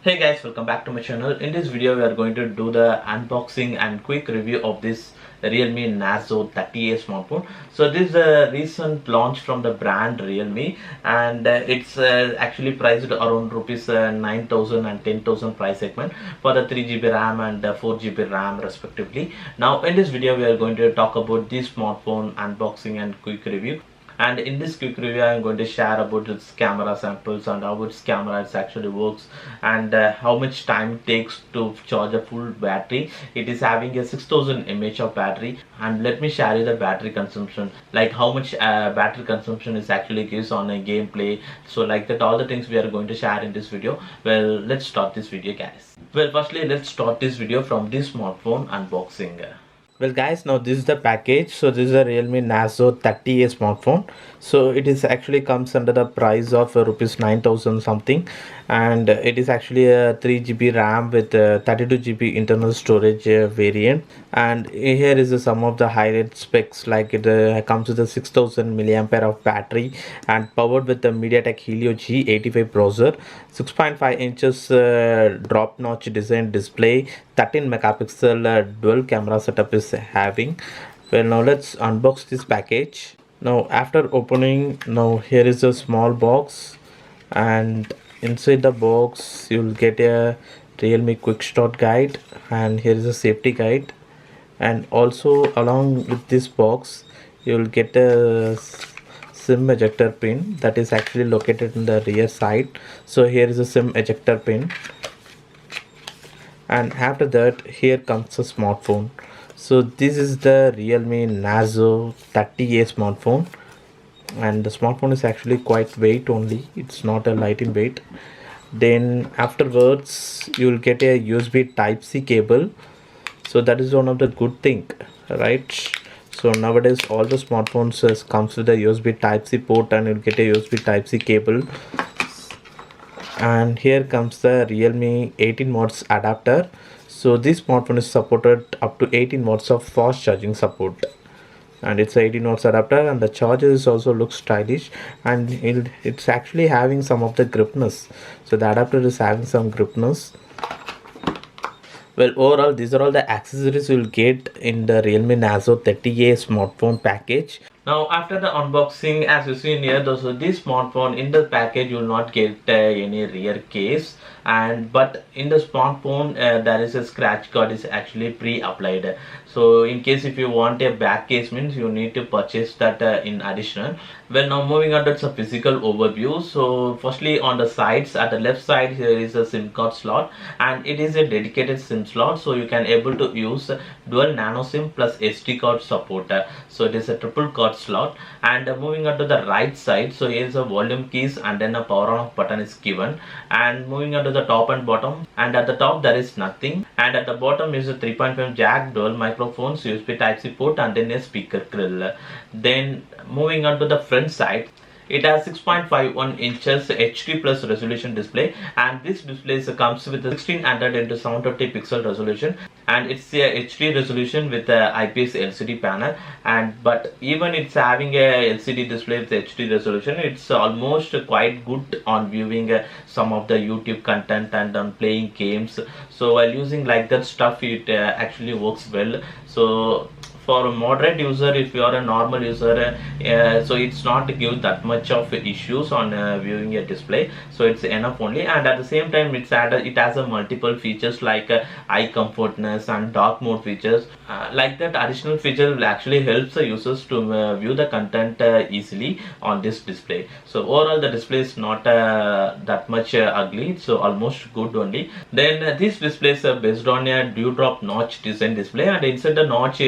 Hey guys, welcome back to my channel. In this video we are going to do the unboxing and quick review of this Realme NARZO 30A smartphone. So this is a recent launch from the brand Realme, and it's actually priced around rupees 9,000 and 10,000 price segment for the 3GB RAM and 4GB RAM respectively. Now in this video we are going to talk about this smartphone unboxing and quick review. And in this quick review I am going to share about its camera samples and how its camera actually works, and how much time it takes to charge a full battery. It is having a 6000 mAh of battery, and let me share you the battery consumption, like how much battery consumption is actually gives on a gameplay. So like that, all the things we are going to share in this video. Well, let's start this video guys. Well, firstly let's start this video from this smartphone unboxing. Well guys, now this is the package. So this is a Realme NARZO 30A smartphone. So it is actually comes under the price of rupees 9,000 something, and it is actually a 3GB RAM with 32GB internal storage variant. And here is some of the highlight specs, like it comes with a 6000 milliampere of battery and powered with the Mediatek Helio G85 processor, 6.5 inches drop notch design display, 13 megapixel dual camera setup is having. Well, now let's unbox this package. Now after opening, now here is a small box, and inside the box you'll get a Realme quick start guide, and here is a safety guide. And also along with this box you'll get a SIM ejector pin that is actually located in the rear side. So here is a SIM ejector pin, and after that here comes a smartphone. So this is the Realme NARZO 30A smartphone, and the smartphone is actually quite weight only, it's not a light in weight. Then afterwards you'll get a USB Type-C cable, so that is one of the good thing, right? So nowadays all the smartphones comes with a USB Type-C port, and you'll get a USB Type-C cable. And here comes the Realme 18 watts adapter. So this smartphone is supported up to 18 watts of fast charging support, and it's a 18 watts adapter, and the charges also looks stylish, and it's actually having some of the gripness. So the adapter is having some gripness. Well, overall these are all the accessories you'll get in the Realme NARZO 30A smartphone package. Now after the unboxing, as you see here, this smartphone, in the package you will not get any rear case, and but in the smartphone there is a scratch card is actually pre-applied. So in case if you want a back case, means you need to purchase that in additional. Well, now moving on to some physical overview. So firstly on the sides, at the left side here is a SIM card slot, and it is a dedicated SIM slot, so you can able to use dual nano SIM plus SD card support. So it is a triple card slot. And moving on to the right side, so here is a volume keys, and then a power on off button is given. And moving on to the top and bottom, and at the top there is nothing, and at the bottom is a 3.5 jack, dual microphones, USB Type-C port, and then a speaker grill. Then moving on to the front side, it has 6.51 inches HD plus resolution display, and this display comes with a 1600 into 720 pixel resolution, and it's a HD resolution with a IPS LCD panel. And but even it's having a LCD display with HD resolution, it's almost quite good on viewing some of the YouTube content and on playing games. So while using like that stuff, it actually works well. So for a moderate user, if you are a normal user, so it's not give that much of issues on viewing a display, so it's enough only. And at the same time it has a multiple features like eye comfortness and dark mode features. Like that additional feature will actually help the users to view the content easily on this display. So overall the display is not that much ugly, so almost good only. Then this display is based on a dewdrop notch design display, and inside the notch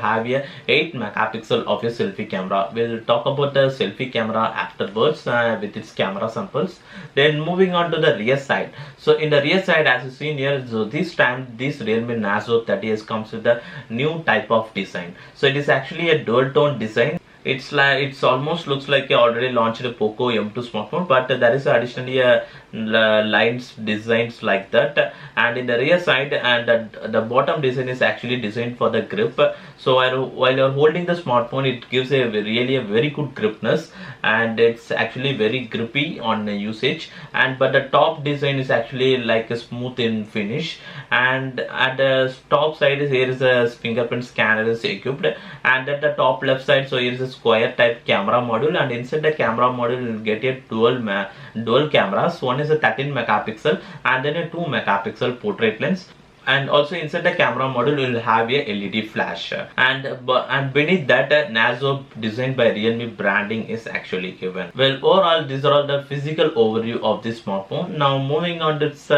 have a 8 megapixel of a selfie camera. We'll talk about the selfie camera afterwards with its camera samples. Then moving on to the rear side. So in the rear side, as you see here, so this time this Realme NARZO 30S comes with a new type of design. So it is actually a dual tone design. It's almost looks like a already launched Poco M2 smartphone, but there is additionally a lines designs like that. And in the rear side, and the bottom design is actually designed for the grip. So while you're holding the smartphone, it gives a really a very good gripness, and it's actually very grippy on usage. And but the top design is actually like a smooth in finish. And at the top side is here is a fingerprint scanner is equipped, and at the top left side, so here is a square type camera module, and inside the camera module you will get a dual cameras. One is a 13 megapixel and then a 2 megapixel portrait lens. And also inside the camera module you will have a LED flash, and beneath that Narzp designed by Realme branding is actually given. Well, overall these are all the physical overview of this smartphone. Now moving on to its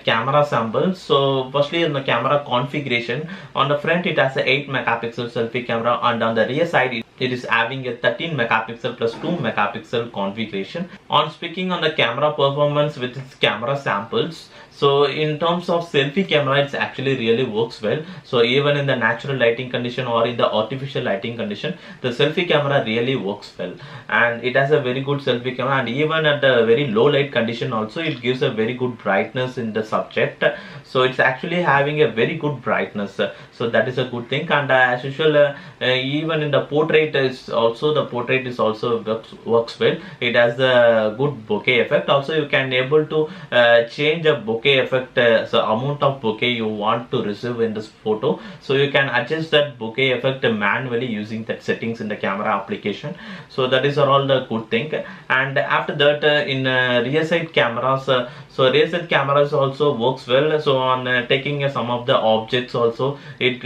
camera sample. So firstly, in the camera configuration, on the front it has a 8 megapixel selfie camera, and on the rear side it is having a 13 megapixel plus 2 megapixel configuration. On speaking on the camera performance with its camera samples, so in terms of selfie camera, it actually really works well. So even in the natural lighting condition or in the artificial lighting condition, the selfie camera really works well, and it has a very good selfie camera. And even at the very low light condition also, it gives a very good brightness in the subject. So it's actually having a very good brightness, so that is a good thing. And as usual, even in the portrait is also works well. It has a good bokeh effect. Also you can able to change a bokeh effect, so amount of bokeh you want to receive in this photo, so you can adjust that bokeh effect manually using that settings in the camera application. So that is all the good thing. And after that, in rear side cameras, so rear side cameras also works well. So on taking some of the objects also, it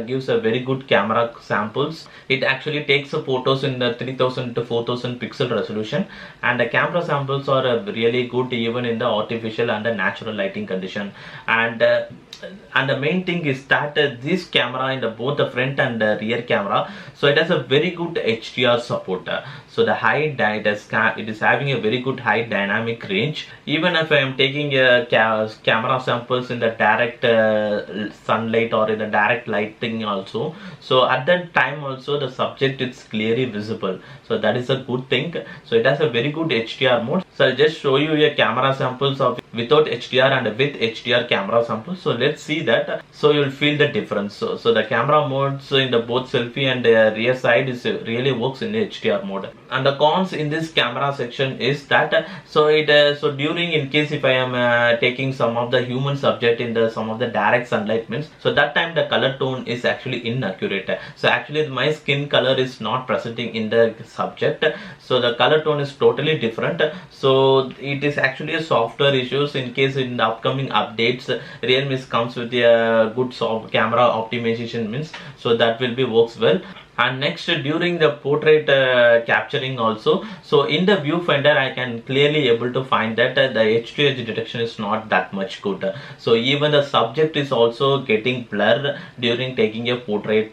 gives a very good camera samples. It actually takes photos in the 3000 to 4000 pixel resolution, and the camera samples are really good even in the artificial and the natural lighting condition. And the main thing is that this camera in both the front and the rear camera, so it has a very good HDR support. So the it is having a very good high dynamic range. Even if I am taking camera samples in the direct sunlight or in the direct lighting also, so at that time also the subject is clearly visible, so that is a good thing. So it has a very good HDR mode. So I'll just show you a camera samples of without HDR and with HDR camera samples. So let's see that. So you'll feel the difference. So the camera modes in the both selfie and rear side is really works in the HDR mode. And the cons in this camera section is that so during, in case if I am taking some of the human subject in the some of the direct sunlight means, so that time the color tone is actually inaccurate. So actually my skin color is not presenting in the subject, so the color tone is totally different. So it is actually a software issues. In case in the upcoming updates, Realme comes with a good soft camera optimization means, so that will be works well. And next, during the portrait capturing also, so in the viewfinder I can clearly able to find that the edge-to-edge detection is not that much good. So even the subject is also getting blur during taking a portrait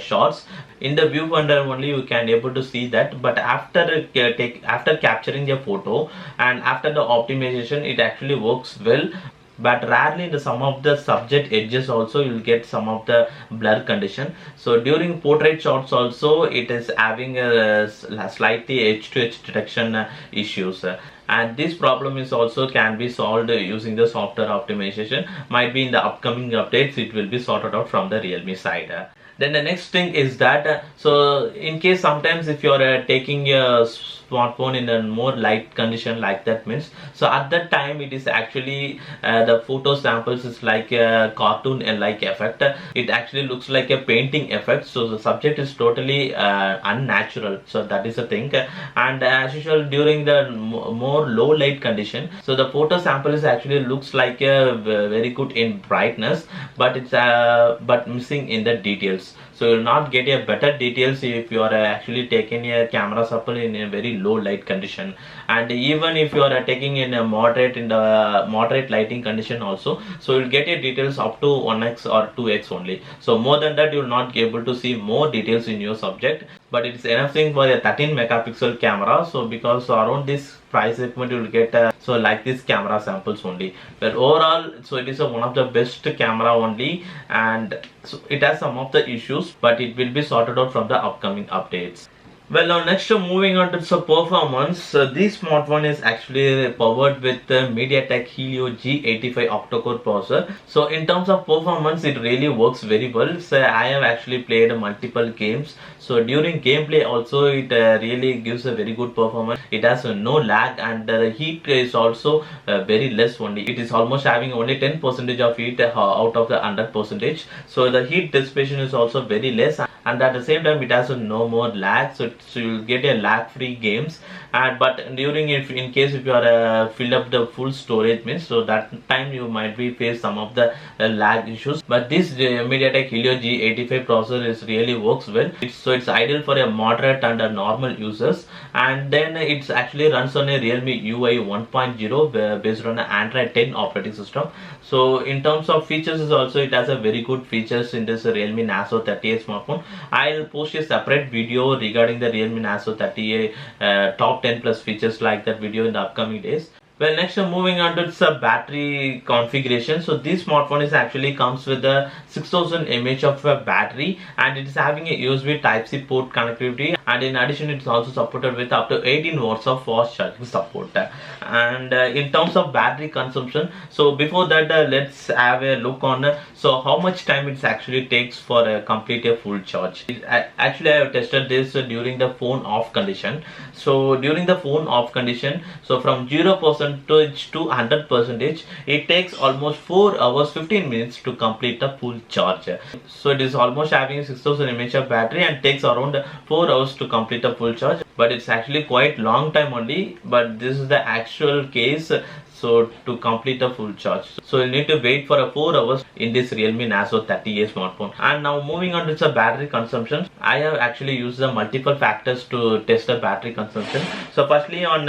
shots. In the viewfinder only you can able to see that, but after capturing the photo and after the optimization, it actually works well. But rarely in the some of the subject edges also you will get some of the blur condition. So during portrait shots also it is having a slightly edge to edge detection issues. And this problem is also can be solved using the software optimization. Might be in the upcoming updates it will be sorted out from the Realme side. Then the next thing is that so in case sometimes if you are taking a smartphone in a more light condition like that means, so at that time it is actually the photo samples is like a cartoon like effect. It actually looks like a painting effect, so the subject is totally unnatural. So that is the thing. And as usual during the more low light condition, so the photo sample is actually looks like a very good in brightness, but it's but missing in the details. So you will not get a better details if you are actually taking a camera sample in a very low light condition. And even if you are taking in a moderate lighting condition also, so you will get your details up to 1x or 2x only. So more than that you will not be able to see more details in your subject. But it's enough thing for a 13 megapixel camera. So because around this price segment you will get so like this camera samples only. But overall, so it is one of the best camera only, and so it has some of the issues, but it will be sorted out from the upcoming updates. Well, now next moving on to the performance, this smartphone is actually powered with the Mediatek Helio G85 octa-core processor. So in terms of performance, it really works very well. So I have actually played multiple games. So during gameplay also, it really gives a very good performance. It has no lag, and the heat is also very less only. It is almost having only 10% of heat out of the 100%. So the heat dissipation is also very less, and at the same time it has no more lag, so you'll get a lag free games. And but during, if in case if you are fill up the full storage means, so that time you might be face some of the lag issues. But this Mediatek Helio G85 processor is really works well. So it's ideal for a moderate and a normal users, and then it actually runs on a Realme UI 1.0 based on an Android 10 operating system. So in terms of features is also, it has a very good features in this Realme Narzp 30A smartphone. I'll post a separate video regarding the Realme Narzp 30A top 10 plus features like that video in the upcoming days. Well, next moving on to its battery configuration. So this smartphone is actually comes with a 6000 mAh of battery, and it is having a USB Type-C port connectivity, and in addition it's also supported with up to 18 watts of fast charging support. And in terms of battery consumption, so before that let's have a look on so how much time it actually takes for complete a full charge. Actually, I have tested this during the phone off condition. So during the phone off condition, so from 0% to 100%, it takes almost 4 hours 15 minutes to complete a full charge. So it is almost having 6000 mAh of battery and takes around 4 hours to complete a full charge, but it's actually quite long time only, but this is the actual case. So to complete a full charge, so you need to wait for 4 hours in this Realme Narzp 30A smartphone. And now moving on to the battery consumption, I have actually used the multiple factors to test the battery consumption. So firstly, on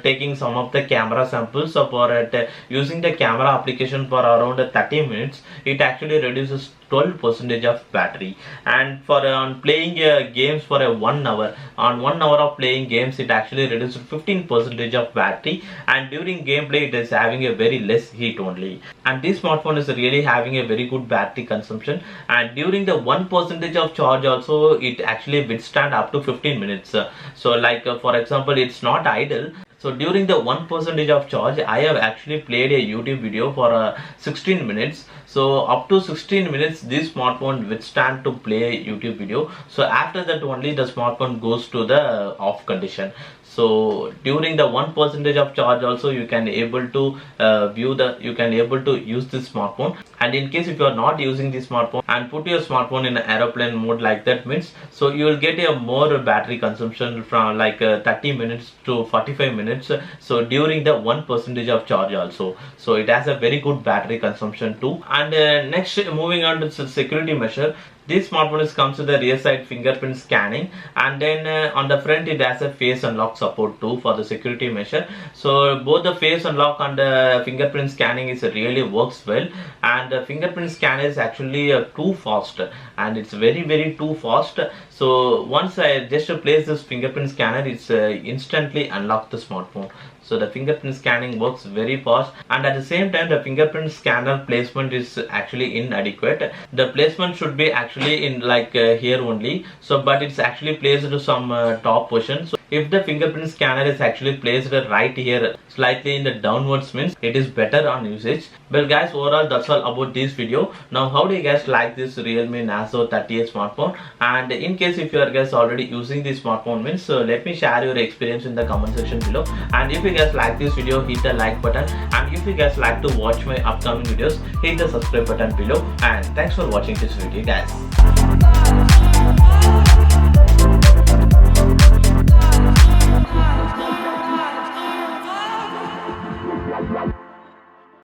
taking some of the camera samples, so for using the camera application for around 30 minutes, it actually reduces 12% of battery. And for on playing games for 1 hour, on 1 hour of playing games, it actually reduces 15% of battery, and during gameplay it is having a very less heat only. And this smartphone is really having a very good battery consumption, and during the 1% of charge also, it actually withstand up to 15 minutes. So like for example, it's not idle. So during the 1% of charge, I have actually played a YouTube video for 16 minutes. So up to 16 minutes, this smartphone withstand to play a YouTube video. So after that only the smartphone goes to the off condition. So during the 1% of charge also, you can able to able to use this smartphone. And in case if you are not using this smartphone and put your smartphone in aeroplane mode like that means, so you will get a more battery consumption from like 30 minutes to 45 minutes. So during the 1% of charge also, so it has a very good battery consumption too. And next, moving on to the security measure, this smartphone comes with the rear side fingerprint scanning, and then on the front it has a face unlock support too for the security measure. So both the face unlock and the fingerprint scanning is really works well, and the fingerprint scanner is actually too fast, and it's very too fast. So once I just place this fingerprint scanner, it's instantly unlock the smartphone. So the fingerprint scanning works very fast, and at the same time the fingerprint scanner placement is actually inadequate. The placement should be actually in like here only, so but it's actually placed to some top position. So if the fingerprint scanner is actually placed right here slightly in the downwards means, it is better on usage. Well guys, overall that's all about this video. Now how do you guys like this Realme Narzp 30A smartphone? And in case if you are guys already using this smartphone means, so let me share your experience in the comment section below. And if you guys like this video, hit the like button, and if you guys like to watch my upcoming videos, hit the subscribe button below. And thanks for watching this video guys.